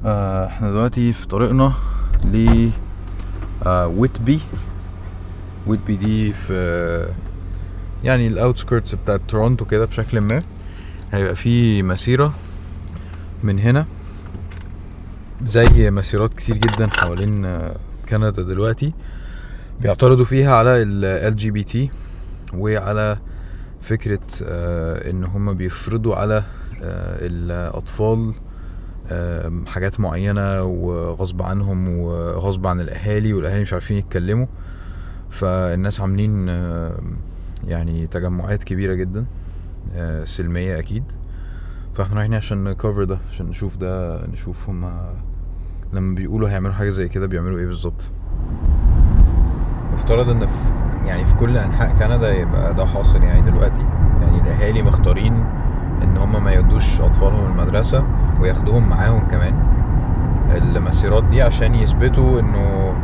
احنا دلوقتي في طريقنا ل ويتبي دي في يعني الاوتسكيرتس بتاعت تورونتو كده بشكل ما. هيبقى في مسيرة من هنا زي مسيرات كتير جدا حوالين كندا دلوقتي بيعترضوا فيها على ال LGBT وعلى فكرة ان هم بيفرضوا على الاطفال حاجات معينة وغصب عنهم وغصب عن الاهالي، والاهالي مش عارفين يتكلموا. فالناس عاملين يعني تجمعات كبيرة جدا سلمية اكيد. فاحنا رايحين عشان نكفر ده، عشان نشوف هما لما بيقولوا هيعملوا حاجة زي كده بيعملوا ايه بالظبط. افترض ان في كل انحاء كندا يبقى ده حاصل يعني دلوقتي. يعني الاهالي مختارين ان هم ما يودوش اطفالهم المدرسة وياخدوهم معاهم كمان المسيرات دي عشان يثبتوا انه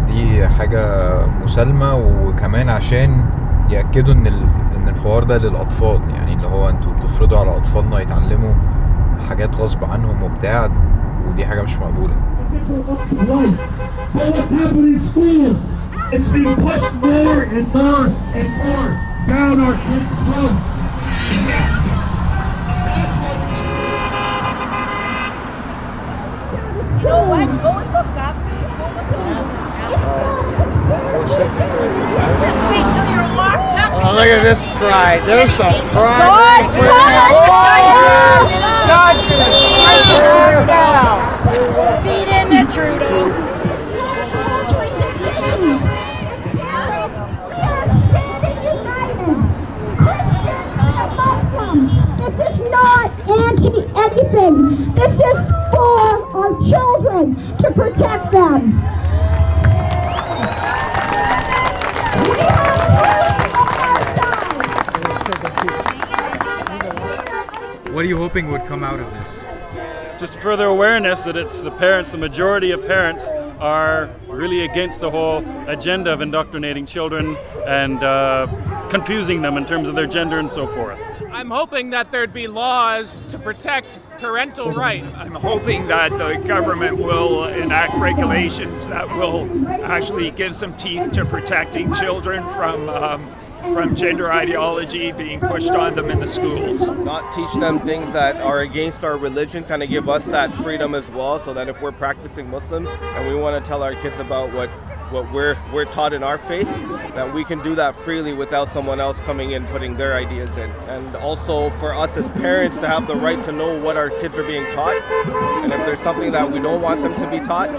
دي حاجة مسالمة، وكمان عشان يأكدوا ان الحوار ده للاطفال، يعني اللي هو انتوا بتفرضوا على اطفالنا يتعلموا حاجات غصب عنهم وبتاع، ودي حاجة مش مقبولة. It's being pushed more and more and more down our kids' throats. No, what? Go with the stuff. Just wait till you're locked up. Oh, look at this pride. There's some pride. God's coming! God's gonna strike your ass down. Feed in the Trudeau. This is not anti-anything. This is for our children, to protect them. We have truth on our side. What are you hoping would come out of this? Just further awareness that it's the parents, the majority of parents are really against the whole agenda of indoctrinating children and confusing them in terms of their gender and so forth. I'm hoping that there'd be laws to protect parental rights. I'm hoping that the government will enact regulations that will actually give some teeth to protecting children from gender ideology being pushed on them in the schools. Not teach them things that are against our religion, kind of give us that freedom as well, so that if we're practicing Muslims and we want to tell our kids about what we're taught in our faith, that we can do that freely without someone else coming in putting their ideas in. And also for us as parents to have the right to know what our kids are being taught, and if there's something that we don't want them to be taught,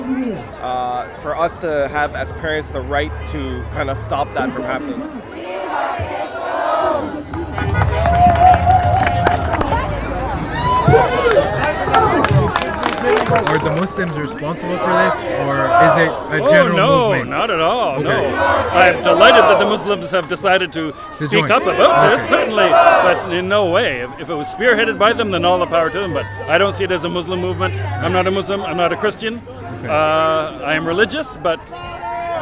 for us to have as parents the right to kind of stop that from happening. Are the Muslims responsible for this, or is it a general movement? No, not at all. Okay. No, I'm delighted that the Muslims have decided to speak up about this, certainly, but in no way. If it was spearheaded by them, then all the power to them, but I don't see it as a Muslim movement. I'm not a Muslim, I'm not a Christian. Okay. I am religious, but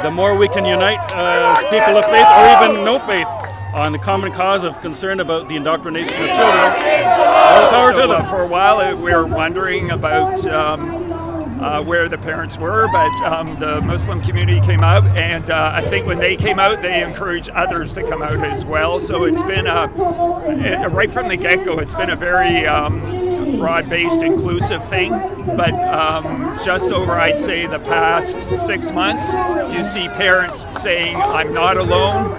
the more we can unite people of faith, or even no faith, on the common cause of concern about the indoctrination of children, all the power to them. For a while we were wondering about where the parents were, but the Muslim community came out, and I think when they came out, they encouraged others to come out as well. So it's been right from the get-go, it's been a very broad-based, inclusive thing. But just over, I'd say, the past 6 months, you see parents saying, "I'm not alone.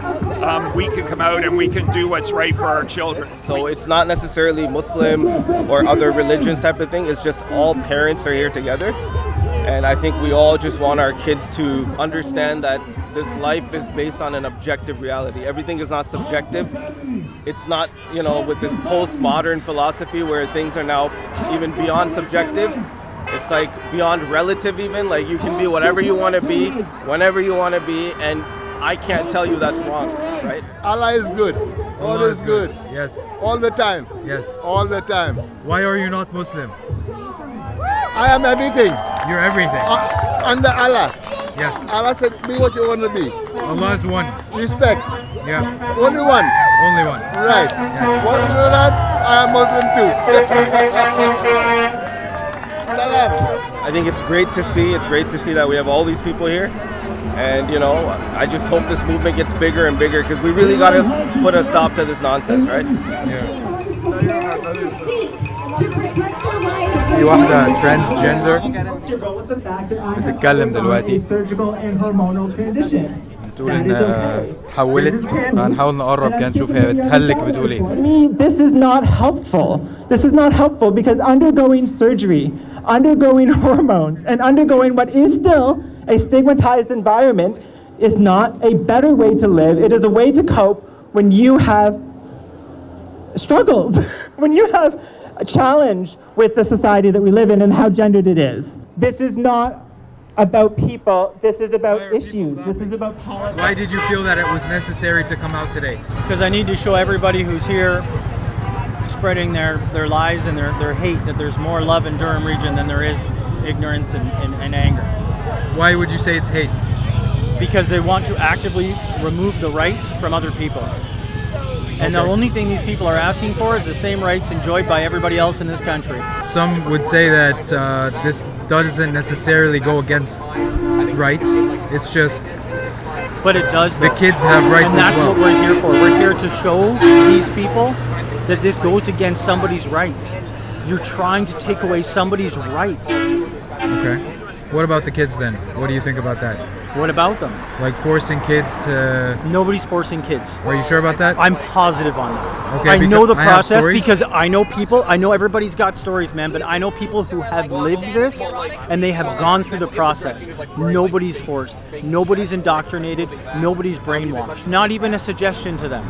We can come out and we can do what's right for our children." So it's not necessarily Muslim or other religions type of thing. It's just all parents are here together. And I think we all just want our kids to understand that this life is based on an objective reality. Everything is not subjective. It's not, with this postmodern philosophy where things are now even beyond subjective. It's like beyond relative even. Like you can be whatever you want to be, whenever you want to be, and I can't tell you that's wrong, right? Allah is good. All is good. Yes. All the time. Yes. All the time. Why are you not Muslim? I am everything. You're everything. Under Allah. Yes. Allah said, be what you want to be. Allah is one. Respect. Yeah. Only one. Only one. Right. Yes. Once you know that, I am Muslim too. Salam. I think it's great to see. It's great to see that we have all these people here. And, you know, I just hope this movement gets bigger and bigger because we really got to put a stop to this nonsense, right? في واحدة transgender بتتكلم دلوقتي بتقول إن تحولت، فهنحاول نقرب كده نشوف هي بتهلك بتقول إيه. To me, this is not helpful. This is not helpful because undergoing surgery, undergoing hormones, and undergoing what is still a stigmatized environment is not a better way to live. It is a way to cope when you have struggles, when you have a challenge with the society that we live in and how gendered it is. This is not about people, this is about issues, this is about politics. Why did you feel that it was necessary to come out today? Because I need to show everybody who's here spreading their lies and their hate that there's more love in Durham region than there is ignorance and anger. Why would you say it's hate? Because they want to actively remove the rights from other people. And the only thing these people are asking for is the same rights enjoyed by everybody else in this country. Some would say that this doesn't necessarily go against rights. It's just. But it does. The kids have rights and that's as well. what we're here for. We're here to show these people that this goes against somebody's rights. You're trying to take away somebody's rights. Okay. What about the kids then? What do you think about that? What about them? Like forcing kids to... Nobody's forcing kids. Are you sure about that? I'm positive on that. Okay, I know the I have process stories. because I know people, I know everybody's got stories, man, but I know people who have lived this and they have gone through the process. Nobody's forced. Nobody's indoctrinated. Nobody's brainwashed. Not even a suggestion to them.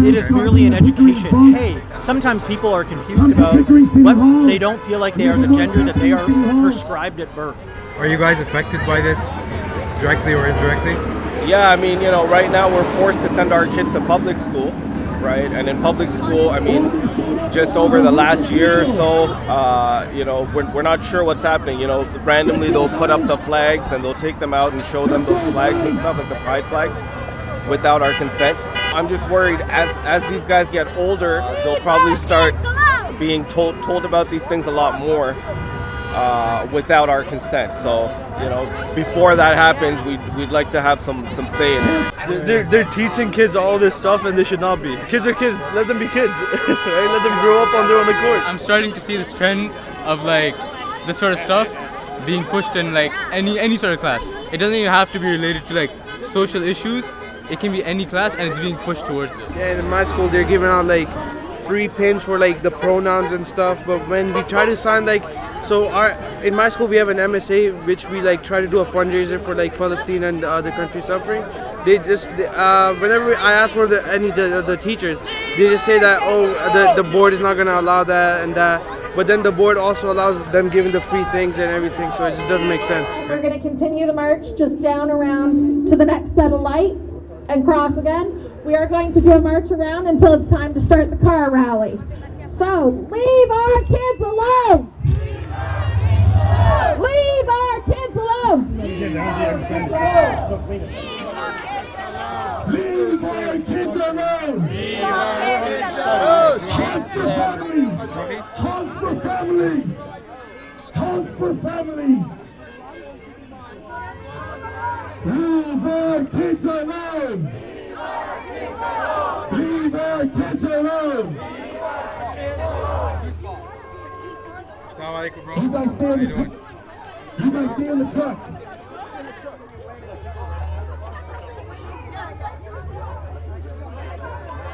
It is merely an education. Hey, sometimes people are confused about what they don't feel like they are the gender that they are prescribed at birth. Are you guys affected by this? Directly or indirectly? Yeah, I mean, you know, right now we're forced to send our kids to public school, right? And in public school, I mean, just over the last year or so, you know, we're not sure what's happening. You know, randomly they'll put up the flags and they'll take them out and show them those flags and stuff, like the pride flags, without our consent. I'm just worried as these guys get older, they'll probably start being told about these things a lot more. Without our consent. So, you know, before that happens, we'd like to have some say in it. They're teaching kids all this stuff and they should not be. Kids are kids, let them be kids. Right? Let them grow up on their own accord. I'm starting to see this trend of like this sort of stuff being pushed in like any sort of class. It doesn't even have to be related to like social issues. It can be any class and it's being pushed towards it. Yeah, and in my school they're giving out like free pins for like the pronouns and stuff, but when we try to sign like in my school we have an MSA which we like try to do a fundraiser for like Palestine and other countries suffering. Whenever I ask one of the teachers, they just say that the board is not going to allow that and that, but then the board also allows them giving the free things and everything, so it just doesn't make sense. We're going to continue the march just down around to the next set of lights and cross again. We are going to do a march around until it's time to start the car rally. So leave our kids alone! Leave our kids alone! Leave our kids alone! Leave our kids alone! Hunt for families! Hunt for families! Hunt for families! Leave our kids alone! Leave our kids alone! Assalamu alaikum, bro. You guys stay in the truck. You guys stay in the truck.